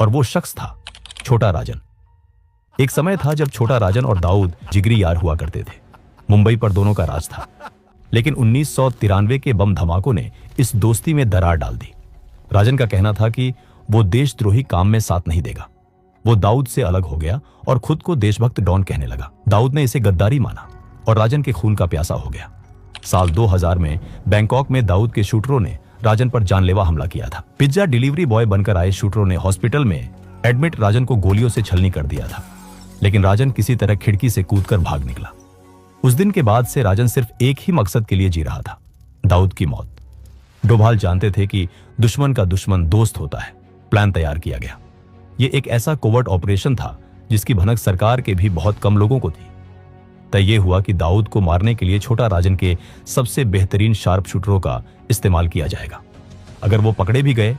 और वो शख्स था छोटा राजन। एक समय था जब छोटा राजन और दाऊद जिगरी यार हुआ करते थे। मुंबई पर दोनों का राज था, लेकिन 1993 के बम धमाकों ने इस दोस्ती में दरार डाल दी। राजन का कहना था कि वो देशद्रोही काम में साथ नहीं देगा। वो दाऊद से अलग हो गया और खुद को देशभक्त डॉन कहने लगा। दाऊद ने इसे गद्दारी माना और राजन के खून का प्यासा हो गया। साल 2000 में बैंकॉक में दाऊद के शूटरों ने राजन पर जानलेवा हमला किया था। पिज्जा डिलीवरी बॉय बनकर आए शूटरों ने हॉस्पिटल में एडमिट राजन को गोलियों से छलनी कर दिया था, लेकिन राजन किसी तरह खिड़की से कूदकर भाग निकला। उस दिन के बाद से राजन सिर्फ एक ही मकसद के लिए जी रहा था, दाऊद की मौत। डोभाल जानते थे कि दुश्मन का दुश्मन दोस्त होता है। प्लान तैयार किया गया। यह एक ऐसा कोवर्ट ऑपरेशन था जिसकी भनक सरकार के भी बहुत कम लोगों को थी। तय यह हुआ कि दाऊद को मारने के लिए छोटा राजन के सबसे बेहतरीन शार्प शूटरों का इस्तेमाल किया जाएगा। अगर वो पकड़े भी गए